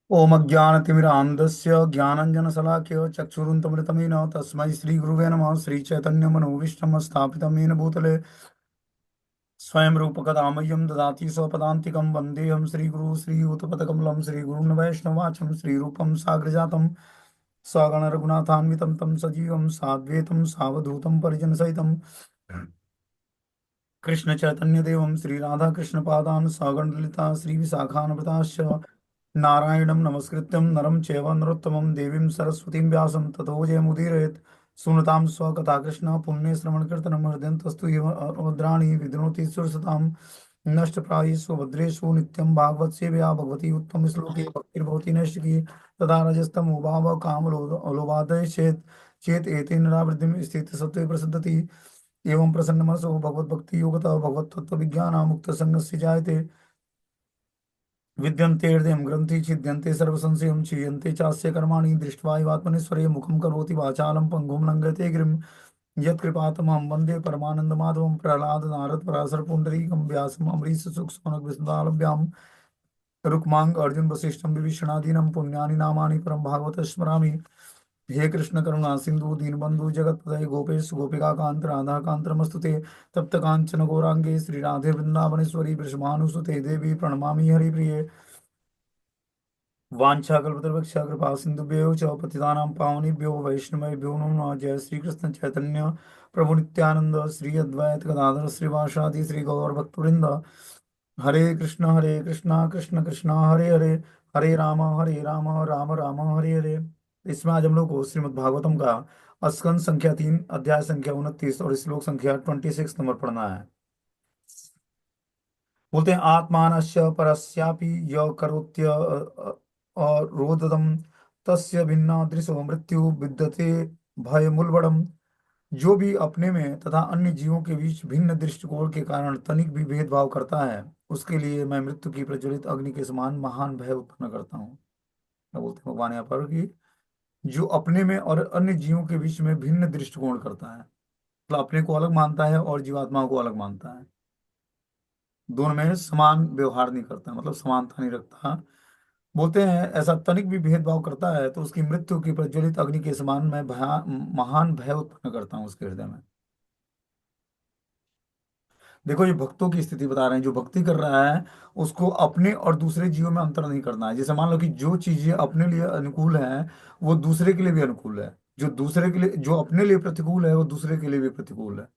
ओम अज्ञानतिमिरान्धस्य ज्ञानञ्जनशलाकया चक्षुरुन्मिलितमेन तस्मै श्रीगुरुवे नमः। श्रीचैतन्यमनोभीष्टं स्थापितं येन भूतले स्वयं रूपकदामह्यं ददाति स्वपदान्तिकं। वन्देऽहं श्रीगुरुं श्रीयुतपदकमलं श्रीगुरुं वैष्णवाचं श्रीरूपं साग्रजातं सगणरघुनाथान्वितं तं सजीवं साद्वैतं सावधूतं परिजनसहितं कृष्ण चैतन्य देवम श्री राधा कृष्ण पादान सगण ललिता श्री विशाखान्विताश्च नारायणं नमस्कृत्यं नरं चैव नरोत्तमं देवीं सरस्वतीं व्यासं ततो जयमुदीरयेत्। सुनतां स्वकथा कृष्ण पुण्य श्रवण कीर्तनं हृदयन्तस्तु भद्राणि विद्नोति सुरसतां नष्टप्रायेषु भद्रेषु नित्यं भागवत सेवया भगवती उत्तम श्लोके भक्तिर्भवति नैष्टिकी तदा रजस्तम उभाव काम लोभादय चेत चेत एतेन निरावृत्तिं स्थित सत्त्वे प्रसिद्धति। एवं प्रसन्नमनसो भगवद्भक्ति योगतः भगवत तत्व विज्ञान मुक्त संगस्य जायते विद्यन्ते हृदय ग्रंथि छिद्यन्ते सर्वसंशयं क्षीयन्ते चास्य कर्माणि दृष्ट्वा एवात्मनेश्वरे मुखं करोति वाचालं पंगुं लंघयते गिरिं यत्कृपातमहं वन्दे परमानन्दमाधवं प्रह्लाद नारद पराशर पुण्डरीकं व्यासम् अम्बरीश सुखसोनक विष्णुदालभ्यां रुक्मांग अर्जुन वसिष्ठं विभीषणादीनं पुण्यानि नामानि परं भागवत स्मरामि। हे कृष्ण करुणा सिंधु दीनबंधु जगतपते गोपेश गोपिका कांत राधा कांत नमस्तुते तप्त कांचन गौरांगे श्री राधे वृंदावनेश्वरी वृषभानुसुते देवी प्रणमामि हरिप्रिये वाञ्छाकल्पतरुभ्यश्च कृपा सिन्धुभ्यो च पतितानां पावनेभ्यो वैष्णवेभ्यो नमो नमः। जय श्री कृष्ण चैतन्य प्रभु नित्यानंद श्री अद्वैत गदाधर श्रीवासादि श्री गौर भक्तवृंद हरे कृष्णा कृष्ण कृष्णा हरे हरे हरे राम राम राम हरे हरे। इसमें आज हम लोग को श्रीमद् भागवतम का स्कंद संख्या 3 अध्याय संख्या 29 और श्लोक संख्या 26 नंबर पढ़ना है। बोलते हैं आत्मानस्य परस्यापि य करोत्य रोददम तस्य भिन्ना दृशो मृत्यु विद्यते भय मूलबड़म। जो भी अपने में तथा अन्य जीवों के बीच भिन्न दृष्टिकोण के कारण तनिक भी भेदभाव करता है उसके लिए मैं मृत्यु की प्रज्वलित अग्नि के समान महान भय उत्पन्न करता हूँ। क्या बोलते हैं भगवान यहाँ पर कि जो अपने में और अन्य जीवों के बीच में भिन्न दृष्टिकोण करता है मतलब अपने को अलग मानता है और जीवात्माओं को अलग मानता है, दोनों में समान व्यवहार नहीं करता मतलब समानता नहीं रखता। बोलते हैं ऐसा तनिक भी भेदभाव करता है तो उसकी मृत्यु की प्रज्वलित अग्नि के समान मैं महान भय उत्पन्न करता हूँ उसके हृदय में। देखो ये भक्तों की स्थिति बता रहे हैं, जो भक्ति कर रहा है उसको अपने और दूसरे जीवों में अंतर नहीं करना है। जैसे मान लो कि जो चीजें अपने लिए अनुकूल है वो दूसरे के लिए भी अनुकूल है, जो दूसरे के लिए जो अपने लिए प्रतिकूल है वो दूसरे के लिए भी प्रतिकूल है।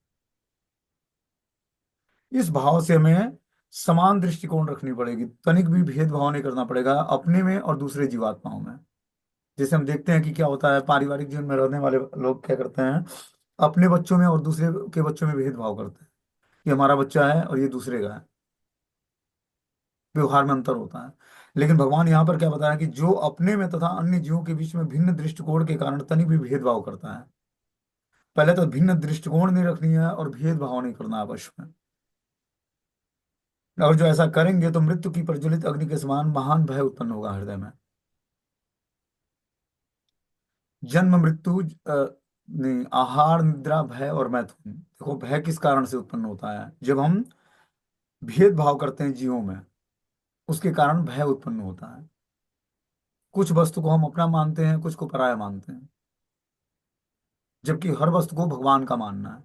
इस भाव से हमें समान दृष्टिकोण रखनी पड़ेगी, तनिक भी भेदभाव नहीं करना पड़ेगा अपने में और दूसरे जीवात्माओं में। जैसे हम देखते हैं कि क्या होता है पारिवारिक जीवन में रहने वाले लोग क्या करते हैं अपने बच्चों में और दूसरे के बच्चों में भेदभाव करते हैं। ये हमारा बच्चा है और ये दूसरे का है, व्यवहार में अंतर होता है। लेकिन भगवान यहाँ पर क्या बता रहे हैं कि जो अपने में तथा अन्य जीवों के बीच में भिन्न दृष्टिकोण के कारण तनिक भी भेदभाव करता है, पहले तो भिन्न दृष्टिकोण नहीं रखनी है और भेदभाव नहीं करना आपस में। और जो ऐसा करेंगे तो मृत्यु की प्रज्वलित अग्नि के समान महान भय उत्पन्न होगा हृदय में। जन्म मृत्यु नहीं, आहार निद्रा भय और मैथुन। देखो भय किस कारण से उत्पन्न होता है, जब हम भेदभाव करते हैं जीवों में उसके कारण भय उत्पन्न होता है। कुछ वस्तु को हम अपना मानते हैं कुछ को पराया मानते हैं, जबकि हर वस्तु को भगवान का मानना है।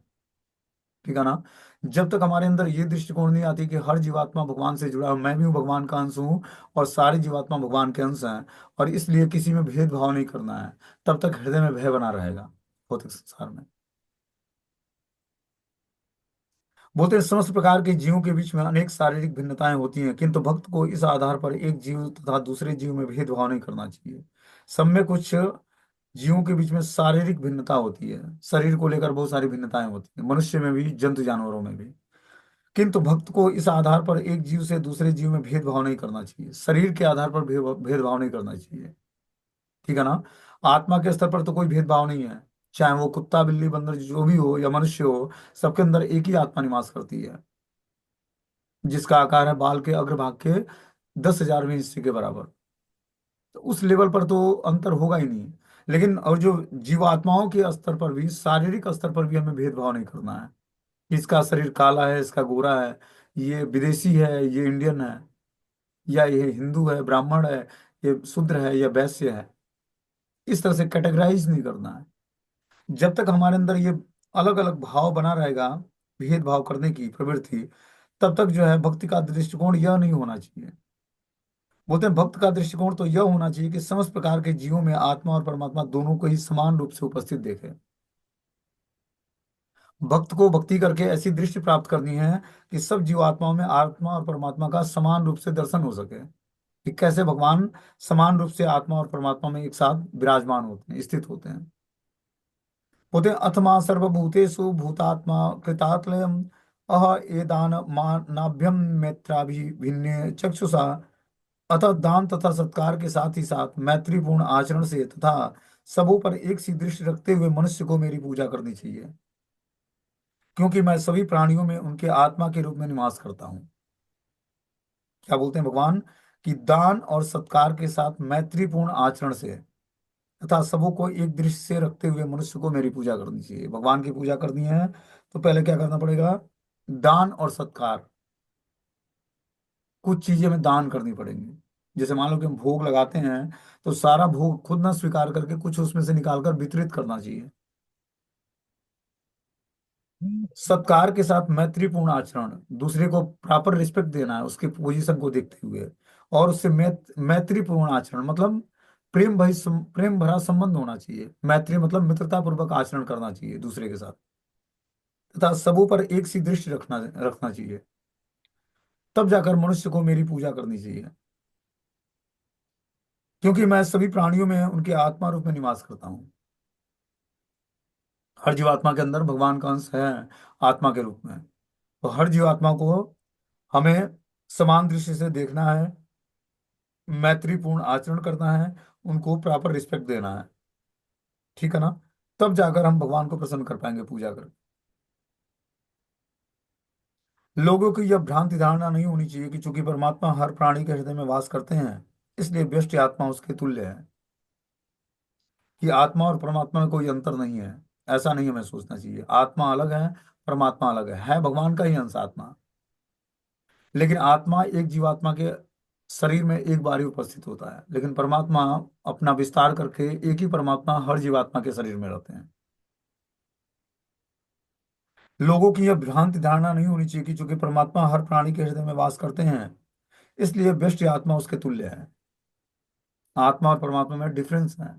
ठीक है ना। जब तक हमारे अंदर ये दृष्टिकोण नहीं आती कि हर जीवात्मा भगवान से जुड़ा है, मैं भी हूँ भगवान का अंश हूँ और सारी जीवात्मा भगवान के अंश हैं और इसलिए किसी में भेदभाव नहीं करना है, तब तक हृदय में भय बना रहेगा भौतिक संसार में। बोलते हैं समस्त प्रकार के जीवों के बीच में अनेक शारीरिक भिन्नताएं होती हैं किंतु भक्त को इस आधार पर एक जीव तथा दूसरे जीव में भेदभाव नहीं करना चाहिए। सब में कुछ जीवों के बीच में शारीरिक भिन्नता होती है, शरीर को लेकर बहुत सारी भिन्नताएं होती है मनुष्य में भी जंतु जानवरों में भी। किंतु भक्त को इस आधार पर एक जीव से दूसरे जीव में भेदभाव नहीं करना चाहिए, शरीर के आधार पर भेदभाव नहीं करना चाहिए। ठीक है ना। आत्मा के स्तर पर तो कोई भेदभाव नहीं है, चाहे वो कुत्ता बिल्ली बंदर जो भी हो या मनुष्य हो, सबके अंदर एक ही आत्मा निवास करती है जिसका आकार है बाल के अग्रभाग के 10,000वें हिस्से के बराबर। तो उस लेवल पर तो अंतर होगा ही नहीं। लेकिन और जो जीवात्माओं के स्तर पर भी शारीरिक स्तर पर भी हमें भेदभाव नहीं करना है। इसका शरीर काला है इसका गोरा है, ये विदेशी है ये इंडियन है, या ये हिंदू है ब्राह्मण है ये शूद्र है, ये वैश्य है, इस तरह से कैटेगराइज नहीं करना है। जब तक हमारे अंदर ये अलग अलग भाव बना रहेगा, भेदभाव करने की प्रवृत्ति, तब तक जो है भक्ति का दृष्टिकोण यह नहीं होना चाहिए। बोलते हैं भक्त का दृष्टिकोण तो यह होना चाहिए कि समस्त प्रकार के जीवों में आत्मा और परमात्मा दोनों को ही समान रूप से उपस्थित देखे। भक्त को भक्ति करके ऐसी दृष्टि प्राप्त करनी है कि सब जीवात्माओं में आत्मा और परमात्मा का समान रूप से दर्शन हो सके, कि कैसे भगवान समान रूप से आत्मा और परमात्मा में एक साथ विराजमान होते हैं, स्थित होते हैं। बोलते हैं अथमा सर्वभूतेषु भूतात्मा कृतात्लयम् अह एदान मानाभ्यम मैत्राभिभिन्ने चक्षुषा। अतः दान तथा सत्कार के साथ ही साथ मैत्रीपूर्ण आचरण से तथा सबों पर एक सी दृष्टि रखते हुए मनुष्य को मेरी पूजा करनी चाहिए, क्योंकि मैं सभी प्राणियों में उनके आत्मा के रूप में निवास करता हूँ। क्या बोलते हैं भगवान, कि दान और सत्कार के साथ मैत्रीपूर्ण आचरण से तथा सबों को एक दृष्टि से रखते हुए मनुष्य को मेरी पूजा करनी चाहिए। भगवान की पूजा करनी है तो पहले क्या करना पड़ेगा, दान और सत्कार, कुछ चीजें हमें दान करनी पड़ेंगी। जैसे मान लो कि हम भोग लगाते हैं, तो सारा भोग खुद ना स्वीकार करके कुछ उसमें से निकालकर वितरित करना चाहिए। सत्कार के साथ मैत्रीपूर्ण आचरण, दूसरे को प्रॉपर रिस्पेक्ट देना है उसके पोजीशन को देखते हुए, और उससे मैत्रीपूर्ण आचरण मतलब प्रेम भरा संबंध होना चाहिए। मैत्री मतलब मित्रता पूर्वक आचरण करना चाहिए दूसरे के साथ, तथा सबों पर एक सी दृष्टि रखना रखना चाहिए। तब जाकर मनुष्य को मेरी पूजा करनी चाहिए, क्योंकि मैं सभी प्राणियों में उनके आत्मा रूप में निवास करता हूँ। हर जीवात्मा के अंदर भगवान का अंश है, आत्मा के रूप में। तो हर जीवात्मा को हमें समान दृष्टि से देखना है, मैत्रीपूर्ण आचरण करना है, उनको प्रॉपर रिस्पेक्ट देना है। ठीक है ना? तब जाकर हम भगवान को प्रसन्न कर पाएंगे पूजा कर। लोगों की यह भ्रांति धारणा नहीं होनी चाहिए कि चूंकि परमात्मा हर प्राणी के हृदय में वास करते हैं, इसलिए व्यष्टि आत्मा उसके तुल्य है, कि आत्मा और परमात्मा में कोई अंतर नहीं है। ऐसा नहीं हमें सोचना चाहिए। आत्मा अलग है, परमात्मा अलग है भगवान का ही अंश आत्मा। लेकिन आत्मा एक जीवात्मा के शरीर में एक बार ही उपस्थित होता है, लेकिन परमात्मा अपना विस्तार करके एक ही परमात्मा हर जीवात्मा के शरीर में रहते हैं। लोगों की यह भ्रांति धारणा नहीं होनी चाहिए कि चूंकि परमात्मा हर प्राणी के हृदय में वास करते हैं, इसलिए व्यष्टि आत्मा उसके तुल्य है। आत्मा और परमात्मा में डिफरेंस है।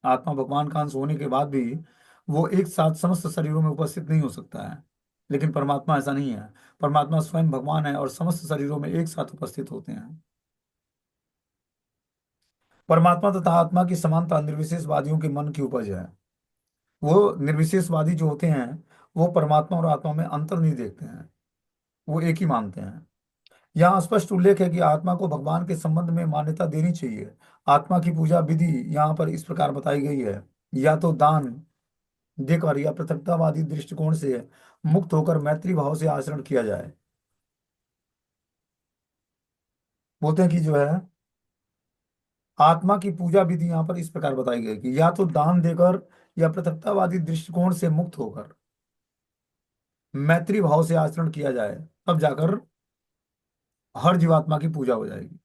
आत्मा भगवान का अंश होने के बाद भी वो एक साथ समस्त शरीरों में उपस्थित नहीं हो सकता है, लेकिन परमात्मा ऐसा नहीं है। परमात्मा स्वयं भगवान है और समस्त शरीरों में एक साथ उपस्थित होते हैं। परमात्मा तथा आत्मा की समानता निर्विशेषवादियों के मन की उपज है। वो निर्विशेषवादी जो होते हैं, वो परमात्मा और आत्मा में अंतर नहीं देखते हैं, वो एक ही मानते हैं। यहाँ स्पष्ट उल्लेख है कि आत्मा को भगवान के संबंध में मान्यता देनी चाहिए। आत्मा की पूजा विधि यहाँ पर इस प्रकार बताई गई है, या तो दान देकर या पृथकतावादी दृष्टिकोण से मुक्त होकर मैत्री भाव से आचरण किया जाए। बोलते हैं कि जो है आत्मा की पूजा विधि यहाँ पर इस प्रकार बताई गई कि या तो दान देकर या पृथकतावादी दृष्टिकोण से मुक्त होकर मैत्री भाव से आचरण किया जाए, तब जाकर हर जीवात्मा की पूजा हो जाएगी।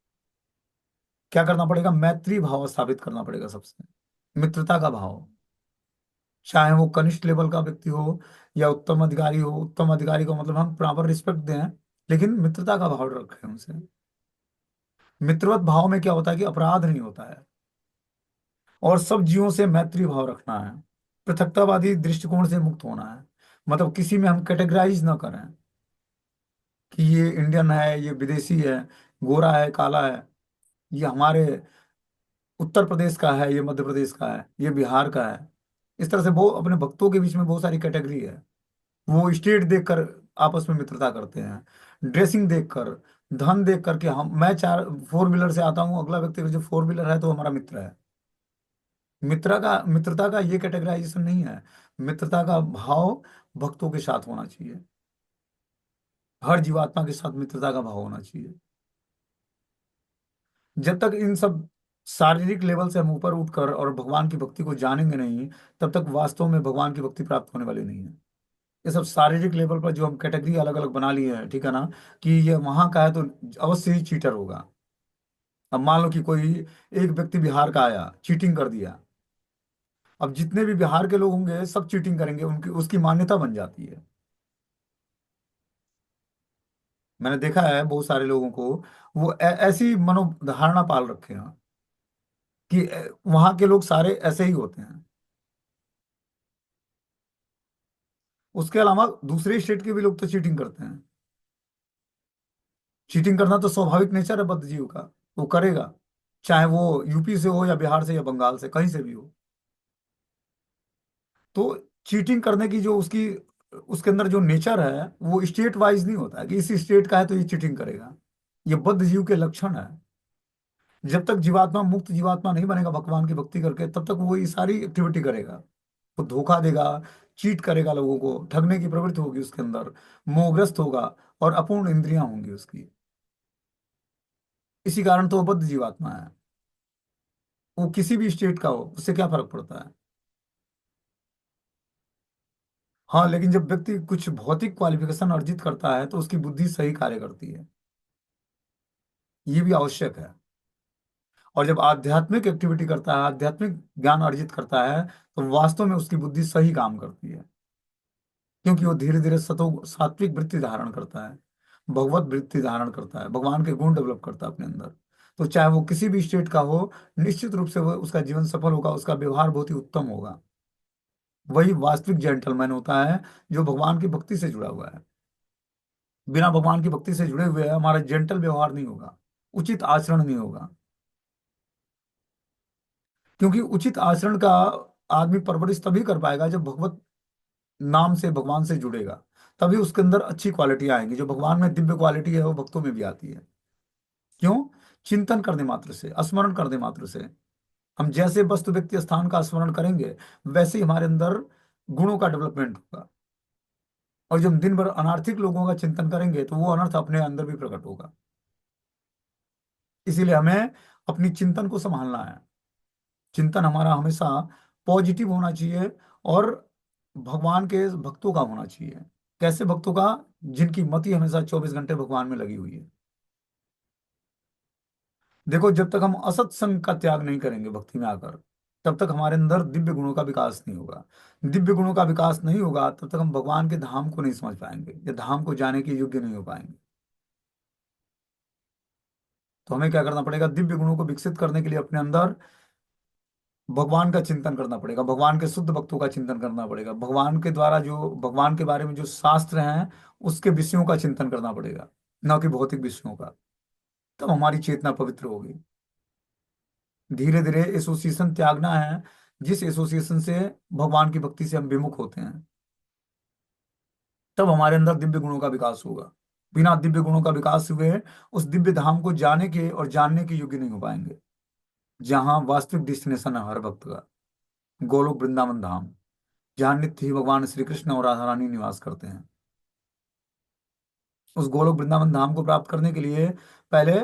क्या करना पड़ेगा, मैत्री भाव स्थापित करना पड़ेगा सबसे, मित्रता का भाव। चाहे वो कनिष्ठ लेवल का व्यक्ति हो या उत्तम अधिकारी हो, उत्तम अधिकारी को मतलब हम प्रॉपर रिस्पेक्ट दें, लेकिन मित्रता का भाव रखें उनसे। मित्रवत भाव में क्या होता है कि अपराध नहीं होता है, और सब जीवों से मैत्री भाव रखना है। पृथकतावादी दृष्टिकोण से मुक्त होना है, मतलब किसी में हम कैटेगराइज ना करें कि ये इंडियन है, ये विदेशी है, गोरा है, काला है, ये हमारे उत्तर प्रदेश का है, ये मध्य प्रदेश का है, ये बिहार का है। इस तरह से वो अपने भक्तों के बीच में बहुत सारी कैटेगरी है। वो स्टेट देखकर आपस में मित्रता करते हैं, ड्रेसिंग देखकर, धन देख करके। हम मैं चार फोर व्हीलर से आता हूँ, अगला व्यक्ति जो फोर व्हीलर है तो हमारा मित्र है। मित्रता का ये कैटेगराइजेशन नहीं है। मित्रता का भाव भक्तों के साथ होना चाहिए, हर जीवात्मा के साथ मित्रता का भाव होना चाहिए। जब तक इन सब शारीरिक लेवल से हम ऊपर उठकर और भगवान की भक्ति को जानेंगे नहीं, तब तक वास्तव में भगवान की भक्ति प्राप्त होने वाली नहीं है। ये सब शारीरिक लेवल पर जो हम कैटेगरी अलग अलग बना ली है, ठीक है ना, कि ये वहां का है तो अवश्य ही चीटर होगा। अब मान लो कि कोई एक व्यक्ति बिहार का आया, चीटिंग कर दिया। अब जितने भी बिहार के लोग होंगे सब चीटिंग करेंगे, उनकी उसकी मान्यता बन जाती है। मैंने देखा है बहुत सारे लोगों को, वो ऐसी मनोधारणा पाल रखे हैं कि वहां के लोग सारे ऐसे ही होते हैं। उसके अलावा दूसरे स्टेट के भी लोग तो चीटिंग करते हैं। चीटिंग करना तो स्वाभाविक नेचर है बद्ध जीव का, वो करेगा, चाहे वो यूपी से हो या बिहार से या बंगाल से, कहीं से भी हो। तो चीटिंग करने की जो उसकी, उसके अंदर जो नेचर है वो स्टेट वाइज नहीं होता है कि इस स्टेट का है तो ये चीटिंग करेगा। ये बद्ध जीव के लक्षण है। जब तक जीवात्मा मुक्त जीवात्मा नहीं बनेगा भगवान की भक्ति करके, तब तक वो ये सारी एक्टिविटी करेगा। वो धोखा देगा, चीट करेगा, लोगों को ठगने की प्रवृत्ति होगी उसके अंदर, मोहग्रस्त होगा, और अपूर्ण इंद्रियां होंगी उसकी। इसी कारण तो वो बद्ध जीवात्मा है। वो किसी भी स्टेट का हो, उससे क्या फर्क पड़ता है। हाँ, लेकिन जब व्यक्ति कुछ भौतिक क्वालिफिकेशन अर्जित करता है तो उसकी बुद्धि सही कार्य करती है। ये भी आवश्यक है। और जब आध्यात्मिक एक्टिविटी करता है, आध्यात्मिक ज्ञान अर्जित करता है, तो वास्तव में उसकी बुद्धि सही काम करती है। क्योंकि वो धीरे धीरे सतो सात्विक वृत्ति धारण करता है, भगवत वृत्ति धारण करता है, भगवान के गुण डेवलप करता है अपने अंदर। तो चाहे वो किसी भी स्टेट का हो, निश्चित रूप से वो उसका जीवन सफल होगा, उसका व्यवहार बहुत ही उत्तम होगा। वही वास्तविक जेंटलमैन होता है जो भगवान की भक्ति से जुड़ा हुआ है। बिना भगवान की भक्ति से जुड़े हुए हमारा जेंटल व्यवहार नहीं होगा, उचित आचरण नहीं होगा। क्योंकि उचित आचरण का आदमी परवरिश तभी कर पाएगा जब भगवत नाम से भगवान से जुड़ेगा। तभी उसके अंदर अच्छी क्वालिटी आएंगी। जो भगवान में दिव्य क्वालिटी है वो भक्तों में भी आती है। क्यों? चिंतन करने मात्र से, स्मरण करने मात्र से। हम जैसे वस्तु व्यक्ति स्थान का स्मरण करेंगे, वैसे ही हमारे अंदर गुणों का डेवलपमेंट होगा। और जब हम दिन भर अनार्थिक लोगों का चिंतन करेंगे तो वो अनर्थ अपने अंदर भी प्रकट होगा। इसीलिए हमें अपनी चिंतन को संभालना है। चिंतन हमारा हमेशा पॉजिटिव होना चाहिए, और भगवान के भक्तों का होना चाहिए। कैसे भक्तों का? जिनकी मति हमेशा 24 घंटे भगवान में लगी हुई है। देखो, जब तक हम असत संग का त्याग नहीं करेंगे भक्ति में आकर, तब तक हमारे अंदर दिव्य गुणों का विकास नहीं होगा। दिव्य गुणों का विकास नहीं होगा तब तक हम भगवान के धाम को नहीं समझ पाएंगे, या धाम को जाने के योग्य नहीं हो पाएंगे। तो हमें क्या करना पड़ेगा? दिव्य गुणों को विकसित करने के लिए अपने अंदर भगवान का चिंतन करना पड़ेगा, भगवान के शुद्ध भक्तों का चिंतन करना पड़ेगा, भगवान के द्वारा जो भगवान के बारे में जो शास्त्र हैं उसके विषयों का चिंतन करना पड़ेगा, न कि भौतिक विषयों का। तब हमारी चेतना पवित्र होगी। धीरे धीरे एसोसिएशन त्यागना है, जिस एसोसिएशन से भगवान की भक्ति से हम विमुख होते हैं। तब हमारे अंदर दिव्य गुणों का विकास होगा। बिना दिव्य गुणों का विकास हुए उस दिव्य धाम को जाने के और जानने के योग्य नहीं हो पाएंगे, जहाँ वास्तविक डेस्टिनेशन है हर भक्त का, गोलोक वृंदावन धाम, जहाँ नित्य ही भगवान श्री कृष्ण और राधा रानी निवास करते हैं। उस गोलोक वृंदावन धाम को प्राप्त करने के लिए पहले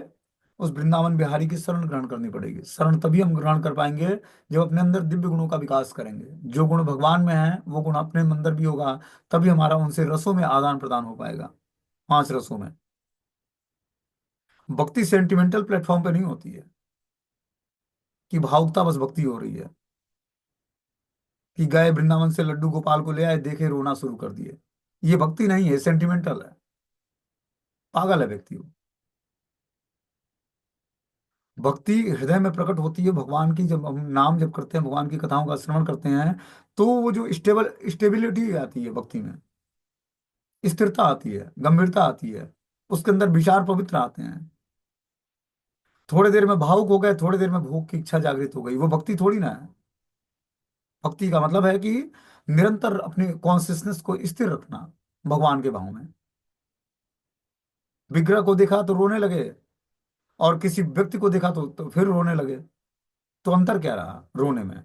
उस वृंदावन बिहारी की शरण ग्रहण करनी पड़ेगी। शरण तभी हम ग्रहण कर पाएंगे जब अपने अंदर दिव्य गुणों का विकास करेंगे। जो गुण भगवान में है वो गुण अपने अंदर भी होगा, तभी हमारा उनसे रसों में आदान प्रदान हो पाएगा। 5 रसों में। भक्ति सेंटिमेंटल प्लेटफॉर्म पे नहीं होती है कि भावुकता बस भक्ति हो रही है, कि गए वृंदावन से लड्डू गोपाल को ले आए, देखे रोना शुरू कर दिए। ये भक्ति नहीं है, सेंटिमेंटल है। पागल है व्यक्ति वो। भक्ति हृदय में प्रकट होती है भगवान की। जब हम नाम जब करते हैं, भगवान की कथाओं का श्रवण करते हैं, तो वो जो स्टेबिलिटी आती है भक्ति में, स्थिरता आती है, गंभीरता आती है, उसके अंदर विचार पवित्र आते हैं। थोड़ी देर में भावुक हो गए, थोड़ी देर में भोग की इच्छा जागृत हो गई, वो भक्ति थोड़ी ना है। भक्ति का मतलब है कि निरंतर अपने कॉन्सियसनेस को स्थिर रखना भगवान के भाव में। विग्रह को देखा तो रोने लगे, और किसी व्यक्ति को देखा तो फिर रोने लगे। तो अंतर क्या रहा रोने में?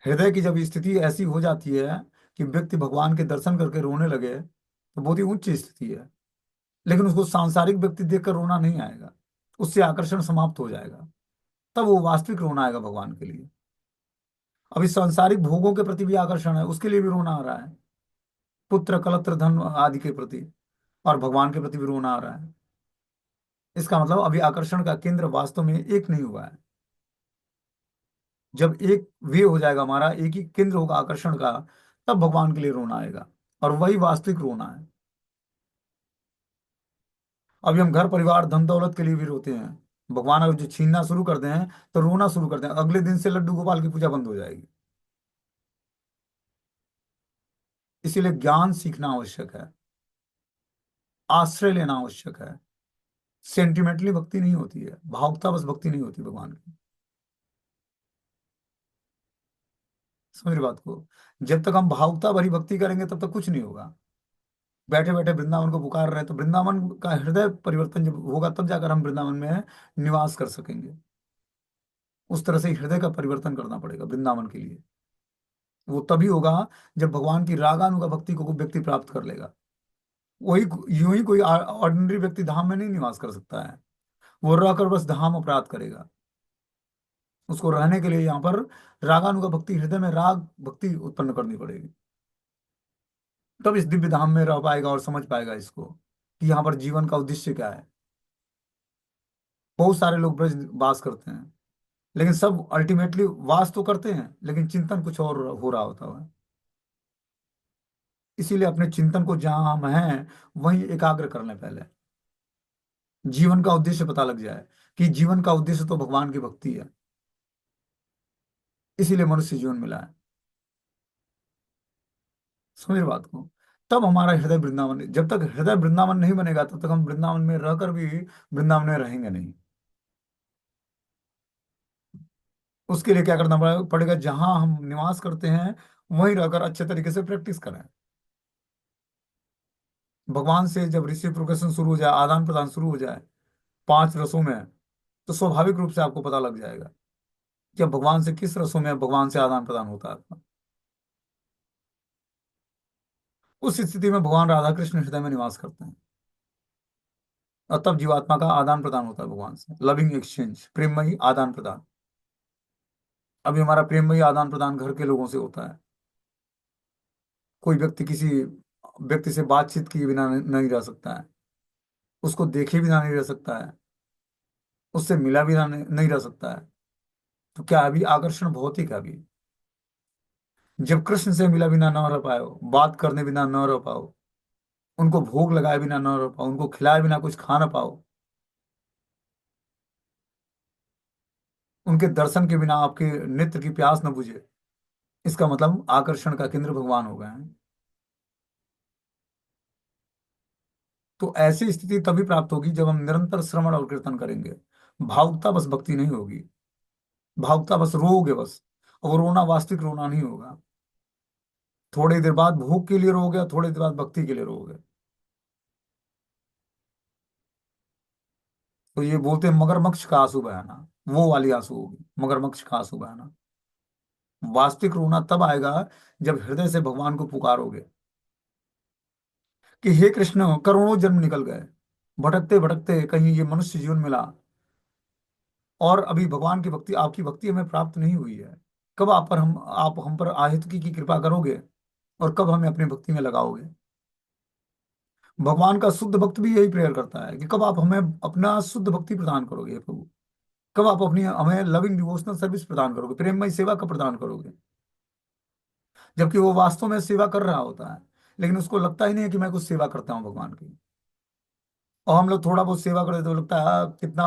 हृदय की जब स्थिति ऐसी हो जाती है कि व्यक्ति भगवान के दर्शन करके रोने लगे, तो बहुत ही उच्च स्थिति है। लेकिन उसको सांसारिक व्यक्ति देखकर रोना नहीं आएगा, उससे आकर्षण समाप्त हो जाएगा। तब वो वास्तविक रोना आएगा भगवान के लिए। अभी सांसारिक भोगों के प्रति भी आकर्षण है, उसके लिए भी रोना आ रहा है, पुत्र कलत्र धन आदि के प्रति, और भगवान के प्रति भी रोना आ रहा है। इसका मतलब अभी आकर्षण का केंद्र वास्तव में एक नहीं हुआ है। जब एक वे हो जाएगा, हमारा एक ही केंद्र होगा आकर्षण का, तब भगवान के लिए रोना आएगा। और वही वास्तविक रोना है। अभी हम घर परिवार धन दौलत के लिए भी रोते हैं। भगवान अगर जो छीनना शुरू कर दें तो रोना शुरू कर दें, अगले दिन से लड्डू गोपाल की पूजा बंद हो जाएगी। इसीलिए ज्ञान सीखना आवश्यक है, आश्रय लेना आवश्यक है। सेंटिमेंटली भक्ति नहीं होती है, भावुकता बस भक्ति नहीं होती भगवान की। समझ रहे बात को? जब तक हम भावुकता भरी भक्ति करेंगे तब तक कुछ नहीं होगा। बैठे बैठे वृंदावन को पुकार रहे हैं, तो वृंदावन का हृदय परिवर्तन जब होगा तब जाकर हम वृंदावन में निवास कर सकेंगे। उस तरह से हृदय का परिवर्तन करना पड़ेगा वृंदावन के लिए। वो तभी होगा जब भगवान की रागानुगा भक्ति को व्यक्ति प्राप्त कर लेगा। वही यूं ही कोई ऑर्डिनरी व्यक्ति धाम में नहीं निवास कर सकता है। वो रहकर बस धाम अपराध करेगा। उसको रहने के लिए यहाँ पर रागानुगा भक्ति, हृदय में राग भक्ति उत्पन्न करनी पड़ेगी। तब इस दिव्य धाम में रह पाएगा और समझ पाएगा इसको कि यहाँ पर जीवन का उद्देश्य क्या है। बहुत सारे लोग ब्रज वास करते हैं, लेकिन सब अल्टीमेटली वास तो करते हैं, लेकिन चिंतन कुछ और हो रहा होता है। इसीलिए अपने चिंतन को जहां हम हैं वहीं एकाग्र कर लें पहले। जीवन का उद्देश्य पता लग जाए कि जीवन का उद्देश्य तो भगवान की भक्ति है। इसीलिए मनुष्य जीवन मिला है। समझ बात को? तब हमारा हृदय वृंदावन, जब तक हृदय वृंदावन नहीं बनेगा तब तक हम वृंदावन में रहकर भी वृंदावन में रहेंगे नहीं। उसके लिए क्या करना पड़ेगा? जहां हम निवास करते हैं वहीं रहकर अच्छे तरीके से प्रैक्टिस करें। भगवान से जब रिसिप्रोकेशन शुरू हो जाए, आदान प्रदान शुरू हो जाए पांच रसों में, तो स्वाभाविक रूप से आपको पता लग जाएगा कि अब भगवान से किस रसों में भगवान से आदान प्रदान होता है। उस स्थिति में भगवान राधा कृष्ण हृदय में निवास करते हैं। और तब जीवात्मा का आदान प्रदान होता है भगवान से, लविंग एक्सचेंज, प्रेममयी आदान प्रदान। अभी हमारा प्रेममयी आदान प्रदान घर के लोगों से होता है। कोई व्यक्ति किसी व्यक्ति से बातचीत किए बिना नहीं रह सकता है, उसको देखे बिना नहीं रह सकता है, उससे मिला बिना नहीं रह सकता है। तो क्या अभी आकर्षण भौतिक है? अभी जब कृष्ण से मिला बिना न रह पाओ, बात करने बिना न रह पाओ, उनको भोग लगाए बिना न रह पाओ, उनको खिलाए बिना कुछ खा ना पाओ, उनके दर्शन के बिना आपके नेत्र की प्यास न बुझे, इसका मतलब आकर्षण का केंद्र भगवान हो गए हैं। तो ऐसी स्थिति तभी प्राप्त होगी जब हम निरंतर श्रवण और कीर्तन करेंगे। भावुकता बस भक्ति नहीं होगी। भावुकता बस रोओगे बस, और वो रोना वास्तविक रोना नहीं होगा। थोड़ी देर बाद भोग के लिए रोओगे और थोड़ी देर बाद भक्ति के लिए रोओगे। तो ये बोलते हैं मगरमच्छ का आंसू बहाना, वो वाली आंसू होगी मगरमच्छ का आंसू बहाना। वास्तविक रोना तब आएगा जब हृदय से भगवान को पुकारोगे कि हे कृष्ण, करोड़ों जन्म निकल गए, भटकते भटकते कहीं ये मनुष्य जीवन मिला, और अभी भगवान की भक्ति, आपकी भक्ति हमें प्राप्त नहीं हुई है। कब आप हम पर आहित की कृपा करोगे, और कब हमें अपनी भक्ति में लगाओगे? भगवान का शुद्ध भक्त भी यही प्रेयर करता है कि कब आप हमें अपना शुद्ध भक्ति प्रदान करोगे हे प्रभु। कब आप अपनी हमें लविंग डिवोशनल सर्विस प्रदान करोगे, प्रेममय सेवा कब प्रदान करोगे? जबकि वो वास्तव में सेवा कर रहा होता है, लेकिन उसको लगता ही नहीं है कि मैं कुछ सेवा करता हूँ भगवान की। और हम लोग थोड़ा बहुत सेवा करते तो लगता है कितना,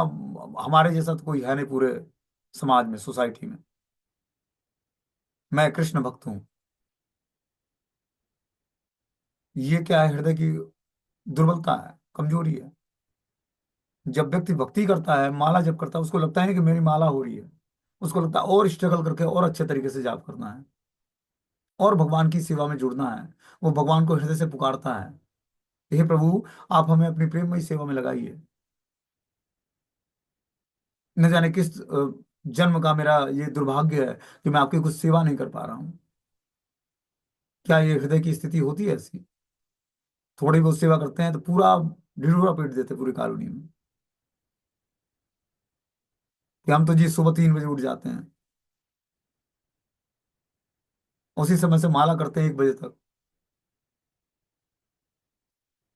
हमारे जैसा तो कोई है नहीं पूरे समाज में, सोसाइटी में। मैं कृष्ण भक्त हूँ। ये क्या है? हृदय की दुर्बलता है, कमजोरी है। जब व्यक्ति भक्ति करता है, माला जप करता है, उसको लगता है नहीं कि मेरी माला हो रही है। उसको लगता है और स्ट्रगल करके और अच्छे तरीके से जाप करना है, और भगवान की सेवा में जुड़ना है। वो भगवान को हृदय से पुकारता है, हे प्रभु, आप हमें अपनी प्रेममयी सेवा में लगाइए। न जाने किस जन्म का मेरा ये दुर्भाग्य है कि मैं आपकी कुछ सेवा नहीं कर पा रहा हूँ। क्या ये हृदय की स्थिति होती है ऐसी? थोड़ी बहुत सेवा करते हैं तो पूरा ढिढूरा पीट देते पूरी कॉलोनी में कि हम तो जी सुबह 3 बजे उठ जाते हैं, उसी समय से माला करते हैं 1 बजे तक।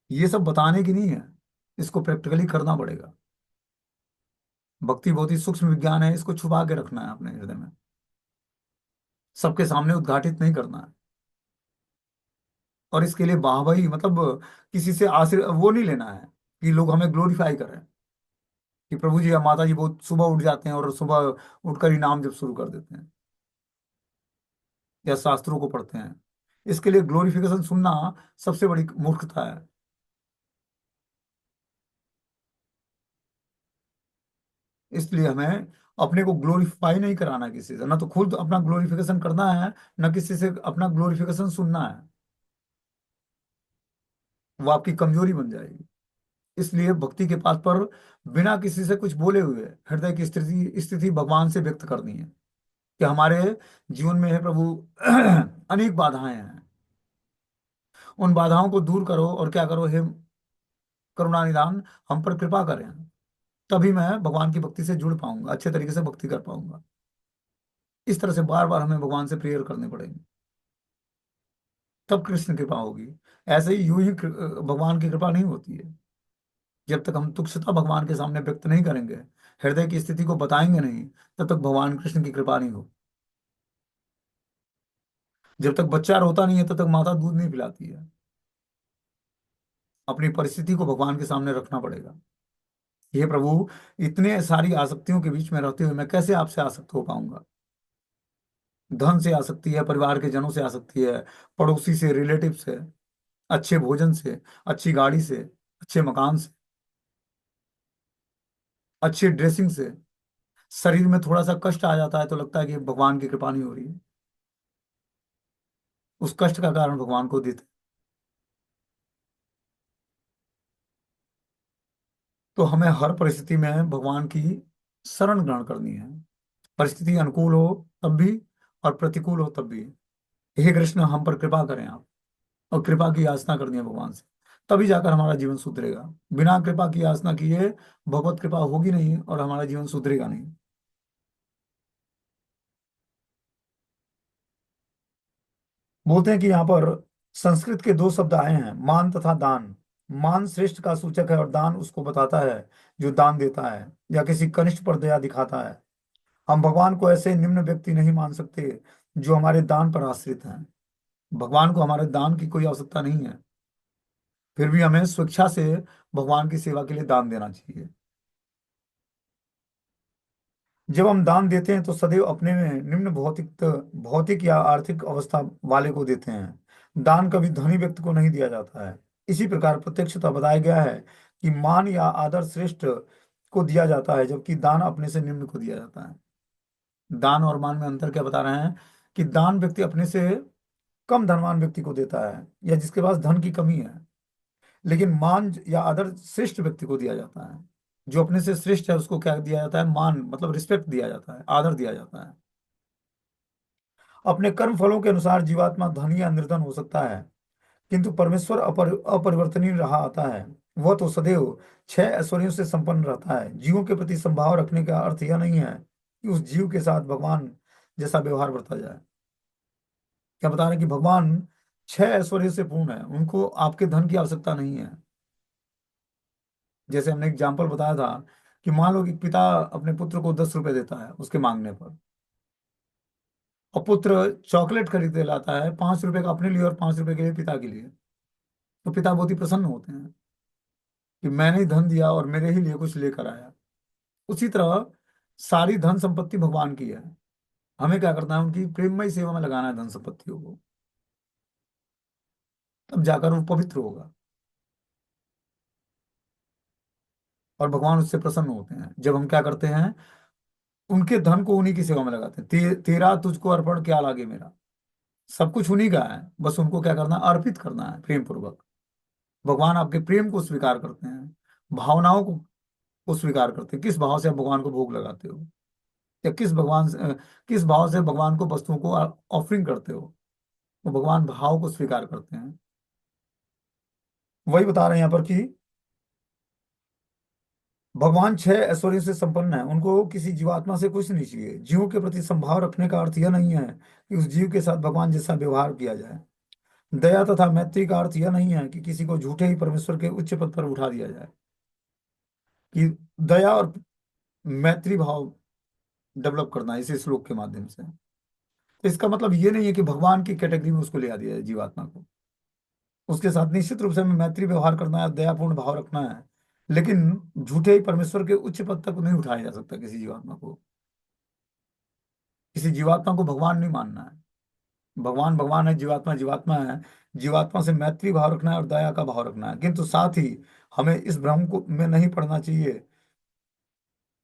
ये सब बताने की नहीं है, इसको प्रैक्टिकली करना पड़ेगा। भक्ति बहुत ही सूक्ष्म विज्ञान है, इसको छुपा के रखना है अपने हृदय में, सबके सामने उद्घाटित नहीं करना है। और इसके लिए वाहवाही मतलब किसी से आशीर्वाद वो नहीं लेना है कि लोग हमें ग्लोरीफाई करें, कि प्रभु जी या माता जी बहुत सुबह उठ जाते हैं और सुबह उठकर ही नाम जप शुरू कर देते हैं या शास्त्रों को पढ़ते हैं। इसके लिए ग्लोरिफिकेशन सुनना सबसे बड़ी मूर्खता है। इसलिए हमें अपने को ग्लोरीफाई नहीं कराना किसी से, ना तो खुद अपना ग्लोरिफिकेशन करना है, ना किसी से अपना ग्लोरिफिकेशन सुनना है। वो आपकी कमजोरी बन जाएगी। इसलिए भक्ति के पास पर बिना किसी से कुछ बोले हुए हृदय की स्थिति स्थिति भगवान से व्यक्त करनी है कि हमारे जीवन में है प्रभु अनेक बाधाएं हैं, उन बाधाओं को दूर करो और क्या करो, हे करुणा निधान हम पर कृपा करें। तभी मैं भगवान की भक्ति से जुड़ पाऊंगा, अच्छे तरीके से भक्ति कर पाऊंगा। इस तरह से बार बार हमें भगवान से प्रेयर करने पड़ेंगे, तब कृष्ण कृपा होगी। ऐसे ही यूं ही भगवान की कृपा नहीं होती है। जब तक हम तुच्छता भगवान के सामने व्यक्त नहीं करेंगे, हृदय की स्थिति को बताएंगे नहीं, तब तक भगवान कृष्ण की कृपा नहीं हो। जब तक बच्चा रोता नहीं है तब तक माता दूध नहीं पिलाती है। अपनी परिस्थिति को भगवान के सामने रखना पड़ेगा। हे प्रभु, इतने सारी आसक्तियों के बीच में रहते हुए मैं कैसे आपसे आसक्त हो पाऊंगा। धन से आसक्ति है, परिवार के जनों से आसक्ति है, पड़ोसी से, रिलेटिव से, अच्छे भोजन से, अच्छी गाड़ी से, अच्छे मकान से, अच्छी ड्रेसिंग से। शरीर में थोड़ा सा कष्ट आ जाता है तो लगता है कि भगवान की कृपा नहीं हो रही है। उस कष्ट का कारण भगवान को देते। तो हमें हर परिस्थिति में भगवान की शरण ग्रहण करनी है। परिस्थिति अनुकूल हो तब भी और प्रतिकूल हो तब भी। हे कृष्ण, हम पर कृपा करें आप। और कृपा की याचना करनी है भगवान से, तभी जाकर हमारा जीवन सुधरेगा। बिना कृपा की याचना किए भगवत कृपा होगी नहीं और हमारा जीवन सुधरेगा नहीं। बोलते हैं कि यहाँ पर संस्कृत के दो शब्द आए हैं, मान तथा दान। मान श्रेष्ठ का सूचक है और दान उसको बताता है जो दान देता है या किसी कनिष्ठ पर दया दिखाता है। हम भगवान को ऐसे निम्न व्यक्ति नहीं मान सकते जो हमारे दान पर आश्रित हैं। भगवान को हमारे दान की कोई आवश्यकता नहीं है, फिर भी हमें स्वेच्छा से भगवान की सेवा के लिए दान देना चाहिए। जब हम दान देते हैं तो सदैव अपने में निम्न भौतिक भौतिक या आर्थिक अवस्था वाले को देते हैं। दान कभी धनी व्यक्ति को नहीं दिया जाता है। इसी प्रकार प्रत्यक्षता बताया गया है कि मान या आदर श्रेष्ठ को दिया जाता है, जबकि दान अपने से निम्न को दिया जाता है। दान और मान में अंतर क्या बता रहे हैं कि दान व्यक्ति अपने से कम धनवान व्यक्ति को देता है या जिसके पास धन की कमी है, लेकिन मान या आदर श्रेष्ठ व्यक्ति को दिया जाता है। जो अपने से श्रेष्ठ है उसको क्या दिया जाता है, मान मतलब रिस्पेक्ट दिया जाता है, आदर दिया जाता है। अपने कर्म फलों के अनुसार जीवात्मा धनी या निर्धन हो सकता है, किंतु परमेश्वर अपरिवर्तनीय रहा आता है। वह तो सदैव छह ऐश्वर्यों से संपन्न रहता है। जीवों के प्रति संभाव रखने का अर्थ यह नहीं है कि उस जीव के साथ भगवान जैसा व्यवहार बरता जाए। क्या बता रहे हैं कि भगवान छह ऐश्वर्य से पूर्ण है, उनको आपके धन की आवश्यकता नहीं है। जैसे हमने एग्जाम्पल बताया था कि मान लो कि पिता अपने पुत्र को 10 रुपए देता है उसके मांगने पर, और पुत्र चॉकलेट खरीद के लाता है 5 रुपए का अपने लिए और 5 रुपए के लिए पिता के लिए, तो पिता बहुत ही प्रसन्न होते हैं कि मैंने ही धन दिया और मेरे ही लिए कुछ लेकर आया। उसी तरह सारी धन संपत्ति भगवान की है। हमें क्या करना है, उनकी प्रेममय सेवा में लगाना है धन संपत्तियों को, तब जाकर वो पवित्र होगा और भगवान उससे प्रसन्न होते हैं। जब हम क्या करते हैं, उनके धन को उन्हीं की सेवा में लगाते हैं। तेरा तुझको अर्पण क्या लागे मेरा, सब कुछ उन्हीं का है, बस उनको क्या करना, अर्पित करना है प्रेम पूर्वक। भगवान आपके प्रेम को स्वीकार करते हैं, भावनाओं को स्वीकार करते हैं। किस भाव से आप भगवान को भोग लगाते हो, या किस भाव से भगवान को वस्तुओं को ऑफरिंग करते हो, तो भगवान भाव को स्वीकार करते हैं। वही बता रहे हैं यहाँ पर कि भगवान छह ऐश्वर्यों से संपन्न है, उनको किसी जीवात्मा से कुछ नहीं चाहिए। जीवों के प्रति संभाव रखने का अर्थ यह नहीं है कि उस जीव के साथ भगवान जैसा व्यवहार किया जाए। दया तथा मैत्री का अर्थ यह नहीं है कि किसी को झूठे ही परमेश्वर के उच्च पद पर उठा दिया जाए। कि दया और मैत्री भाव डेवलप करना है इसी श्लोक के माध्यम से। तो इसका मतलब ये नहीं है कि भगवान की कैटेगरी में उसको ले दिया है जीवात्मा को। उसके साथ निश्चित रूप से हमें मैत्री व्यवहार करना है, दयापूर्ण भाव रखना है, लेकिन झूठे ही परमेश्वर के उच्च पद तक नहीं उठाया जा सकता किसी जीवात्मा को। किसी जीवात्मा को भगवान नहीं मानना है। भगवान भगवान है, जीवात्मा जीवात्मा है। जीवात्मा से मैत्री भाव रखना है और दया का भाव रखना है, किंतु साथ ही हमें इस भ्रम को में नहीं पड़ना चाहिए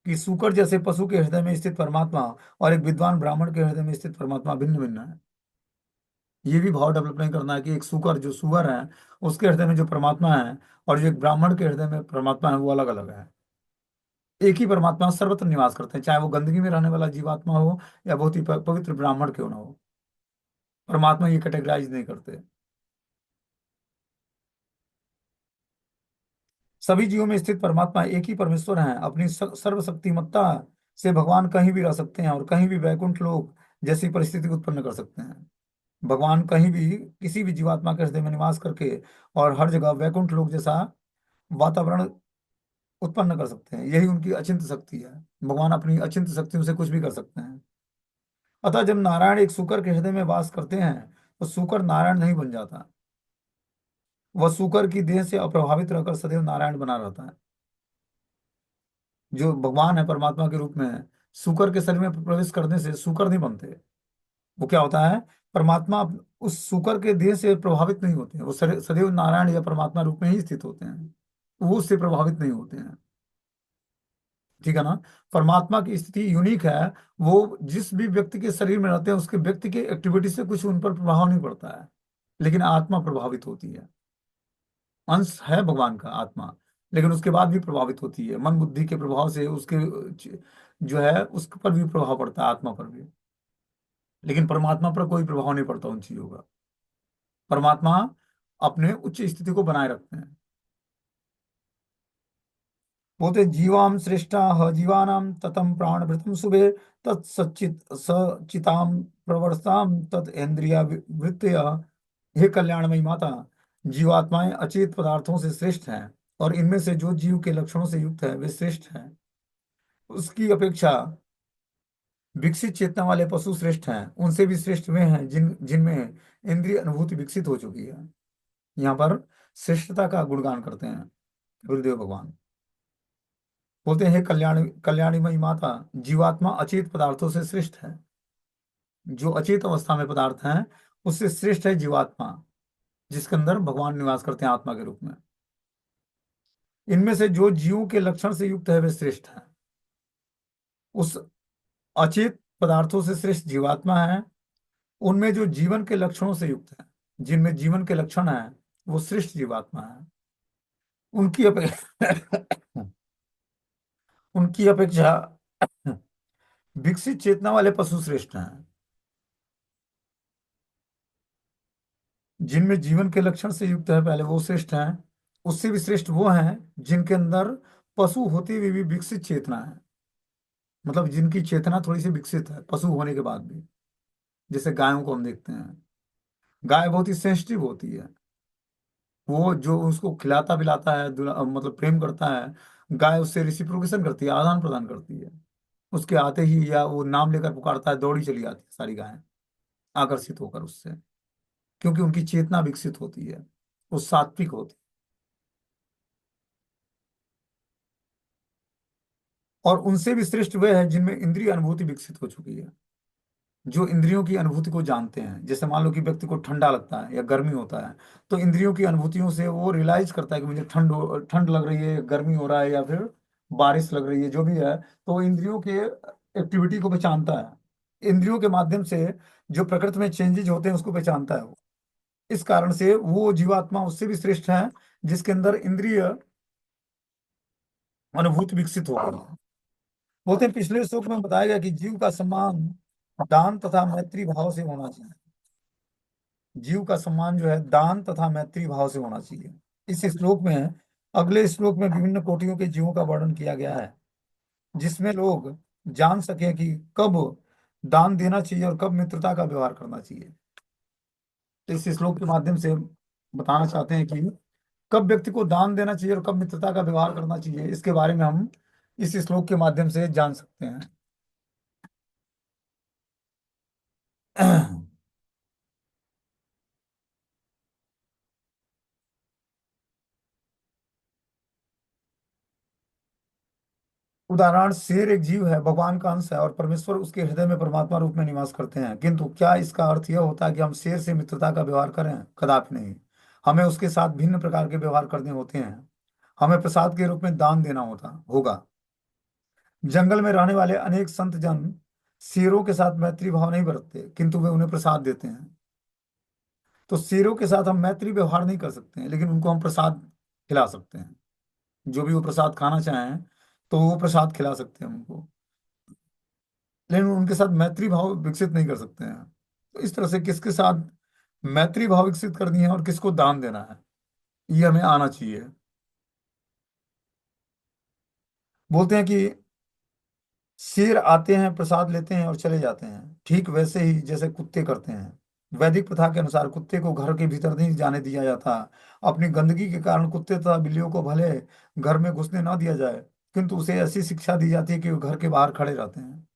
कि सूकर जैसे पशु के हृदय में स्थित परमात्मा और एक विद्वान ब्राह्मण के हृदय में स्थित परमात्मा भिन्न भिन्न है। ये भी भाव डेवलप नहीं करना है कि एक सूकर जो सुअर है उसके हृदय में जो परमात्मा है और जो एक ब्राह्मण के हृदय में परमात्मा है वो अलग अलग है। एक ही परमात्मा सर्वत्र निवास करते हैं, चाहे वो गंदगी में रहने वाला जीवात्मा हो या बहुत ही पवित्र ब्राह्मण क्यों ना हो। परमात्मा ये कैटेगराइज नहीं करते। सभी जीवों में स्थित परमात्मा एक ही परमेश्वर हैं। अपनी सर्वशक्तिमत्ता से भगवान कहीं भी रह सकते हैं और कहीं भी वैकुंठ लोक जैसी परिस्थिति उत्पन्न कर सकते हैं। भगवान कहीं भी किसी भी जीवात्मा के हृदय में निवास करके और हर जगह वैकुंठ लोक जैसा वातावरण उत्पन्न कर सकते हैं। यही उनकी अचिंत्य शक्ति है। भगवान अपनी अचिंत्य शक्तियों से कुछ भी कर सकते हैं। अतः जब नारायण एक सूकर के हृदय में वास करते हैं तो सूकर नारायण नहीं बन जाता। वह सूकर की देह से अप्रभावित रहकर सदैव नारायण बना रहता है। जो भगवान है परमात्मा के रूप में है, सूकर के शरीर में प्रवेश करने से सूकर नहीं बनते। वो क्या होता है, परमात्मा उस सूकर के देह से प्रभावित नहीं होते हैं। वो सदैव नारायण या परमात्मा रूप में ही स्थित होते हैं। वो उससे प्रभावित नहीं होते हैं। ठीक है ना। परमात्मा की स्थिति यूनिक है। वो जिस भी व्यक्ति के शरीर में रहते हैं उसके व्यक्ति के एक्टिविटी से कुछ उन पर प्रभाव नहीं पड़ता है, लेकिन आत्मा प्रभावित होती है। अंश है भगवान का आत्मा, लेकिन उसके बाद भी प्रभावित होती है मन बुद्धि के प्रभाव से। उसके जो है उस पर भी प्रभाव पड़ता है, आत्मा पर भी। लेकिन परमात्मा पर कोई प्रभाव नहीं पड़ता उन चीजों का। परमात्मा अपने उच्च स्थिति को बनाए रखते हैं। बोलते जीवाम श्रेष्ठा जीवानाम ततम प्राणभृतम शुभे तत्सचित सचिताम प्रवर्ताम तत् इंद्रिया वृत्तय। हे कल्याणमयी माता, जीवात्माएं अचेत पदार्थों से श्रेष्ठ हैं और इनमें से जो जीव के लक्षणों से युक्त है वे श्रेष्ठ हैं। उसकी अपेक्षा विकसित चेतना वाले पशु श्रेष्ठ हैं। उनसे भी श्रेष्ठ वे हैं जिनमें इंद्रिय अनुभूति विकसित हो चुकी है। यहाँ पर श्रेष्ठता का गुणगान करते हैं गुरुदेव भगवान। बोलते हैं, हे कल्याणीमयी माता, जीवात्मा अचेत पदार्थों से श्रेष्ठ है। जो अचेत अवस्था में पदार्थ हैं उससे श्रेष्ठ है जीवात्मा, जिसके अंदर भगवान निवास करते हैं आत्मा के रूप में। इनमें से जो जीवों के लक्षण से युक्त है वे श्रेष्ठ है। उस अचेत पदार्थों से श्रेष्ठ जीवात्मा है। उनमें जो जीवन के लक्षणों से युक्त है, जिनमें जीवन के लक्षण है, वो श्रेष्ठ जीवात्मा है। उनकी अपेक्षा उनकी अपेक्षा विकसित चेतना वाले पशु श्रेष्ठ हैं। जिनमें जीवन के लक्षण से युक्त है पहले वो श्रेष्ठ हैं। उससे भी श्रेष्ठ वो हैं जिनके अंदर पशु होते हुए भी विकसित चेतना है। मतलब जिनकी चेतना थोड़ी सी विकसित है पशु होने के बाद भी। जैसे गायों को हम देखते हैं, गाय बहुत ही सेंसिटिव होती है। वो जो उसको खिलाता पिलाता है, मतलब प्रेम करता है, गाय उससे रिसिप्रोकेशन करती है, आदान प्रदान करती है। उसके आते ही या वो नाम लेकर पुकारता है, दौड़ी चली आती है सारी गायें आकर्षित होकर उससे, क्योंकि उनकी चेतना विकसित होती है, वो सात्विक होती है। और उनसे भी श्रेष्ठ वे है जिनमें इंद्रिय अनुभूति विकसित हो चुकी है, जो इंद्रियों की अनुभूति को जानते हैं। जैसे मान लो कि व्यक्ति को ठंडा लगता है या गर्मी होता है, तो इंद्रियों की अनुभूतियों से वो रियलाइज करता है कि मुझे ठंड लग रही है, गर्मी हो रहा है या फिर बारिश लग रही है, जो भी है। तो वो इंद्रियों के एक्टिविटी को पहचानता है। इंद्रियों के माध्यम से जो प्रकृति में चेंजेज होते हैं उसको पहचानता है वो। इस कारण से वो जीवात्मा उससे भी श्रेष्ठ है जिसके अंदर इंद्रिय अनुभूति विकसित हो गई है। बोलते हैं, पिछले श्लोक में बताया गया कि जीव का सम्मान दान तथा मैत्री भाव से होना चाहिए। जीव का सम्मान जो है दान तथा मैत्री भाव से होना चाहिए। इस श्लोक में, अगले श्लोक में विभिन्न कोटियों के जीवों का वर्णन किया गया है, जिसमें लोग जान सके कि कब दान देना चाहिए और कब मित्रता का व्यवहार करना चाहिए। तो इस श्लोक के माध्यम से बताना चाहते हैं कि कब व्यक्ति को दान देना चाहिए और कब मित्रता का व्यवहार करना चाहिए। इसके बारे में हम इस श्लोक के माध्यम से जान सकते हैं। उदाहरण, शेर एक जीव है, भगवान का अंश है, और परमेश्वर उसके हृदय में परमात्मा रूप में निवास करते हैं। किंतु क्या इसका अर्थ यह होता है कि हम शेर से मित्रता का व्यवहार करें? कदापि नहीं। हमें उसके साथ भिन्न प्रकार के व्यवहार करने होते हैं। हमें प्रसाद के रूप में दान देना होता होगा। जंगल में रहने वाले अनेक संत जन शेरों के साथ मैत्री भाव नहीं बरतते, किंतु वे उन्हें प्रसाद देते हैं। तो शेरों के साथ हम मैत्री व्यवहार नहीं कर सकते हैं, लेकिन उनको हम प्रसाद खिला सकते हैं। जो भी वो प्रसाद खाना चाहें तो वो प्रसाद खिला सकते हैं उनको, लेकिन उनके साथ मैत्री भाव विकसित नहीं कर सकते हैं। तो इस तरह से किसके साथ मैत्री भाव विकसित करनी है और किसको दान देना है, ये हमें आना चाहिए। बोलते हैं कि शेर आते हैं, प्रसाद लेते हैं और चले जाते हैं, ठीक वैसे ही जैसे कुत्ते करते हैं। वैदिक प्रथा के अनुसार कुत्ते को घर के भीतर नहीं जाने दिया जाता। अपनी गंदगी के कारण कुत्ते तथा बिल्लियों को भले घर में घुसने ना दिया जाए, किंतु उसे ऐसी शिक्षा दी जाती है कि वो घर के बाहर खड़े रहते हैं।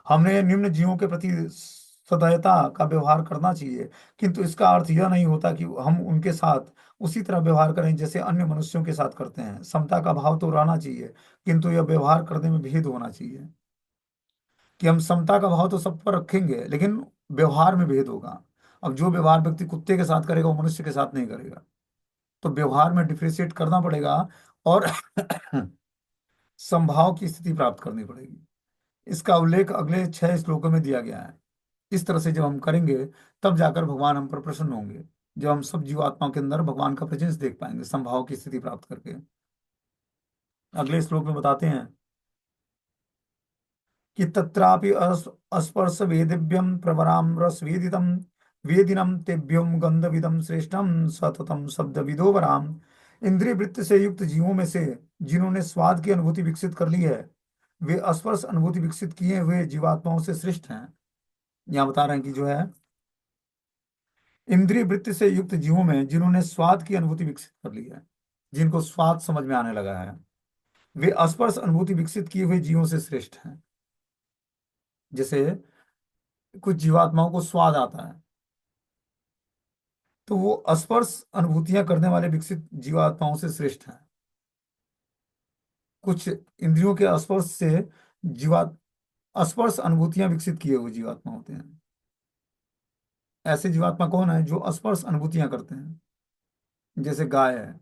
हमने निम्न जीवों के प्रति सदयता का व्यवहार करना चाहिए, किंतु इसका अर्थ यह नहीं होता कि हम उनके साथ उसी तरह व्यवहार करें जैसे अन्य मनुष्यों के साथ करते हैं। समता का भाव तो रहना चाहिए, किंतु यह व्यवहार करने में भेद होना चाहिए। कि हम समता का भाव तो सब पर रखेंगे, लेकिन व्यवहार में भेद होगा। अब जो व्यवहार व्यक्ति कुत्ते के साथ करेगा वो मनुष्य के साथ नहीं करेगा। तो व्यवहार में डिफ्रेंशिएट करना पड़ेगा, और समभाव की स्थिति प्राप्त करनी पड़ेगी। इसका उल्लेख अगले 6 श्लोकों में दिया गया है। इस तरह से जब हम करेंगे, तब जाकर भगवान हम पर प्रसन्न होंगे। जब हम सब जीवात्माओं के अंदर भगवान का प्रेजेंस देख पाएंगे, समभाव की स्थिति प्राप्त करके। अगले श्लोक में बताते हैं कि तत्रापि अस्पर्श वेदिव्यम प्रवराम रसवेदितम वेदिनम तेभ्योम गंधविदम श्रेष्ठम सततम शब्द विदोवराम। इंद्रिय वृत्ति से युक्त जीवों में से जिन्होंने स्वाद की अनुभूति विकसित कर ली है, वे स्पर्श अनुभूति विकसित किए हुए जीवात्माओं से श्रेष्ठ हैं। यहाँ बता रहे हैं कि जो है, इंद्रिय वृत्ति से युक्त जीवों में जिन्होंने स्वाद की अनुभूति विकसित कर ली है, जिनको स्वाद समझ में आने लगा है, वे स्पर्श अनुभूति विकसित किए हुए जीवों से श्रेष्ठ हैं। जैसे कुछ जीवात्माओं को स्वाद आता है, तो वो स्पर्श अनुभूतियां करने वाले विकसित जीवात्माओं से श्रेष्ठ हैं। कुछ इंद्रियों के स्पर्श से जीवा स्पर्श अनुभूतियां विकसित किए हुए जीवात्मा होते हैं। ऐसे जीवात्मा कौन है? जो स्पर्श अनुभूतियां करते हैं। जैसे गाय है,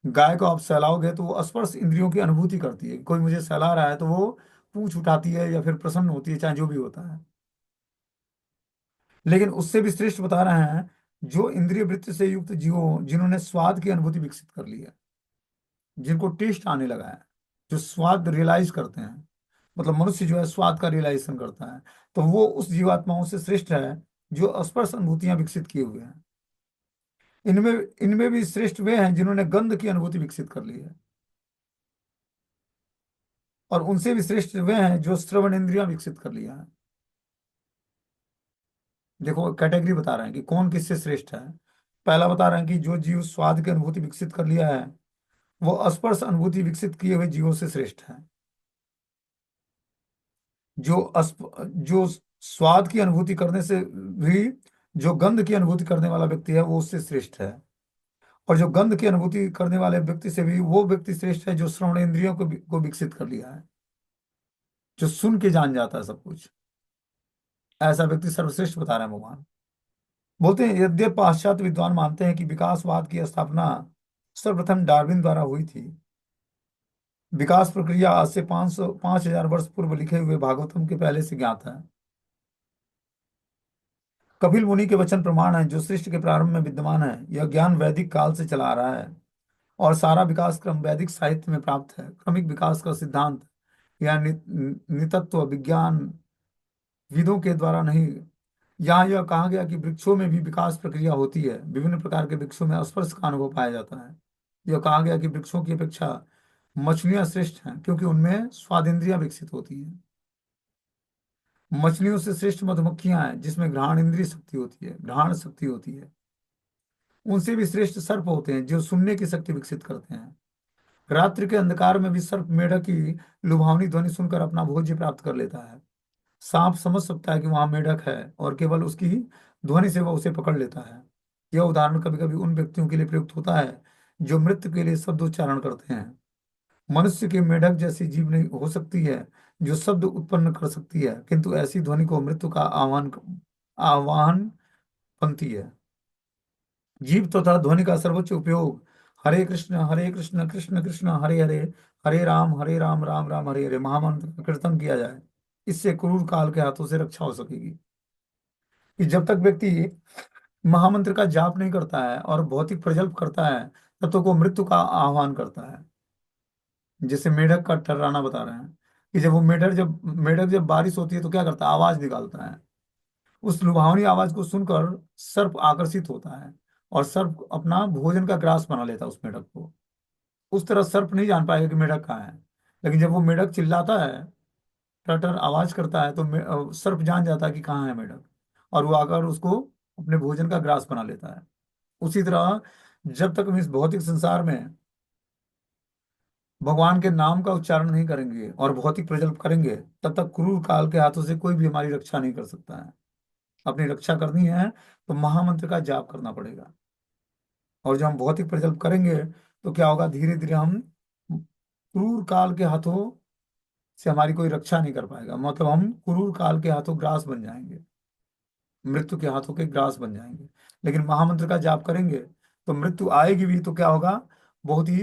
गाय को आप सहलाओगे तो वो स्पर्श इंद्रियों की अनुभूति करती है। कोई मुझे सहला रहा है तो वो पूंछ उठाती है या फिर प्रसन्न होती है, चाहे जो भी होता है। लेकिन उससे भी श्रेष्ठ बता रहे हैं जो इंद्रिय वृत्ति से युक्त जीवों जिन्होंने स्वाद की अनुभूति विकसित कर ली है, जिनको टेस्ट आने लगा है, जो स्वाद रियलाइज करते हैं। मतलब मनुष्य जो है स्वाद का रियलाइजेशन करता है, तो वो उस जीवात्माओं से श्रेष्ठ है जो स्पर्श अनुभूतियां विकसित किए हुए हैं। इनमें इनमें भी श्रेष्ठ वे हैं जिन्होंने गंध की अनुभूति विकसित कर ली है, और उनसे भी श्रेष्ठ वे हैं जो श्रवण इंद्रियां विकसित कर लिया है। देखो कैटेगरी बता रहे हैं कि कौन किससे श्रेष्ठ है। पहला बता रहे हैं कि जो जीव स्वाद की अनुभूति विकसित कर लिया है, वो स्पर्श अनुभूति विकसित किए हुए जीवों से श्रेष्ठ है। जो स्वाद की अनुभूति करने से भी जो गंध की अनुभूति करने वाला व्यक्ति है वो उससे श्रेष्ठ है। और जो गंध की अनुभूति करने वाले व्यक्ति से भी वो व्यक्ति श्रेष्ठ है जो श्रवण इंद्रियों को विकसित कर लिया है, जो सुन के जान जाता है सब कुछ। ऐसा व्यक्ति सर्वश्रेष्ठ बता रहे हैं भगवान। बोलते हैं यद्यपि पाश्चात्य विद्वान मानते हैं कि विकासवाद की स्थापना सर्वप्रथम डार्विन द्वारा हुई थी। विकास प्रक्रिया आज से 5,000 वर्ष पूर्व लिखे हुए भागवतम के पहले से ज्ञात है। कपिल मुनि के वचन प्रमाण है जो सृष्टि के प्रारंभ में विद्यमान है। यह ज्ञान वैदिक काल से चला आ रहा है, और सारा विकास क्रम वैदिक साहित्य में प्राप्त है। क्रमिक विकास का सिद्धांत या नितत्व विज्ञान विदों के द्वारा नहीं। यहाँ यह कहा गया कि वृक्षों में भी विकास प्रक्रिया होती है। विभिन्न प्रकार के वृक्षों में स्पर्श का अनुभव पाया जाता है। यह कहा गया कि वृक्षों की अपेक्षा मछलियां श्रेष्ठ हैं क्योंकि उनमें स्वादेंद्रियां विकसित होती हैं। मछलियों से श्रेष्ठ मधुमक्खियां हैं जिसमें घ्राण इंद्रिय शक्ति होती है, घ्राण शक्ति होती है। उनसे भी श्रेष्ठ सर्प होते हैं जो सुनने की शक्ति विकसित करते हैं। रात्रि के अंधकार में भी सर्प मेढक की लुभावनी ध्वनि सुनकर अपना भोज्य प्राप्त कर लेता है। सांप समझ सकता है कि वहां मेढक है और केवल उसकी ध्वनि से वह उसे पकड़ लेता है। यह उदाहरण कभी कभी उन व्यक्तियों के लिए प्रयुक्त होता है जो मृत्यु के लिए शब्दोच्चारण करते हैं। मनुष्य के मेढक जैसी जीव नहीं हो सकती है जो शब्द उत्पन्न कर सकती है, किंतु ऐसी ध्वनि को मृत्यु का आह्वान बनती है। जीव तथा ध्वनि का सर्वोच्च उपयोग हरे कृष्ण कृष्ण कृष्ण हरे हरे, हरे राम राम राम हरे हरे महामंत्र का कीर्तन किया जाए। इससे क्रूर काल के हाथों से रक्षा हो सकेगी। कि जब तक व्यक्ति महामंत्र का जाप नहीं करता है और भौतिक प्रजल्प करता है, तब तक वो मृत्यु का आह्वान करता है। जैसे मेढक का ठर्राना बता रहे हैं कि जब वो मेढक जब बारिश होती है तो क्या करता है, आवाज निकालता है। उस लुभावनी आवाज को सुनकर सर्प आकर्षित होता है और सर्प अपना भोजन का ग्रास बना लेता है उस मेढक को। उस तरह सर्प नहीं जान पाएगा कि मेढक कहाँ है। लेकिन जब वो मेढक चिल्लाता है, टटर आवाज करता है, तो सर्प जान जाता है कि कहाँ है मेढक, और वो आकर उसको अपने भोजन का ग्रास बना लेता है। उसी तरह जब तक हम इस भौतिक संसार में भगवान के नाम का उच्चारण नहीं करेंगे और भौतिक प्रजल्प करेंगे, तब तक क्रूर काल के हाथों से कोई भी हमारी रक्षा नहीं कर सकता है। अपनी रक्षा करनी है तो महामंत्र का जाप करना पड़ेगा। और जब हम भौतिक प्रजल्प करेंगे तो क्या होगा, धीरे धीरे हम क्रूर काल के हाथों से हमारी कोई रक्षा नहीं कर पाएगा। मतलब हम क्रूर काल के हाथों ग्रास बन जाएंगे, मृत्यु के हाथों के ग्रास बन जाएंगे। लेकिन महामंत्र का जाप करेंगे तो मृत्यु आएगी भी तो क्या होगा, बहुत ही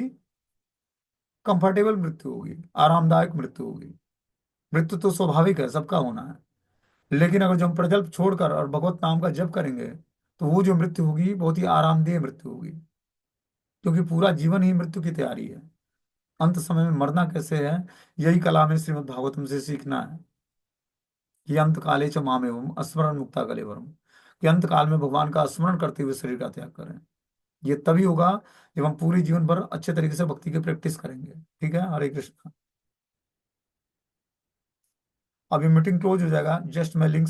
कंफर्टेबल मृत्यु होगी, आरामदायक मृत्यु होगी। मृत्यु तो स्वाभाविक है, सबका होना है। लेकिन अगर जो हम प्रजल्प छोड़कर और भगवत नाम का जप करेंगे तो वो जो मृत्यु होगी बहुत ही आरामदेह मृत्यु होगी। क्योंकि पूरा जीवन ही मृत्यु की तैयारी है। अंत समय में मरना कैसे है, यही कला में श्रीमद् भागवतम से सीखना है। कि अंत काले च मामेवम स्मरण मुक्ता कलेवरम, कि अंत काल में भगवान का स्मरण करते हुए शरीर का त्याग करें। ये तभी होगा जब हम पूरे जीवन भर अच्छे तरीके से भक्ति की प्रैक्टिस करेंगे। ठीक है, हरे कृष्ण। अभी मीटिंग क्लोज हो जाएगा, जस्ट मैं लिंक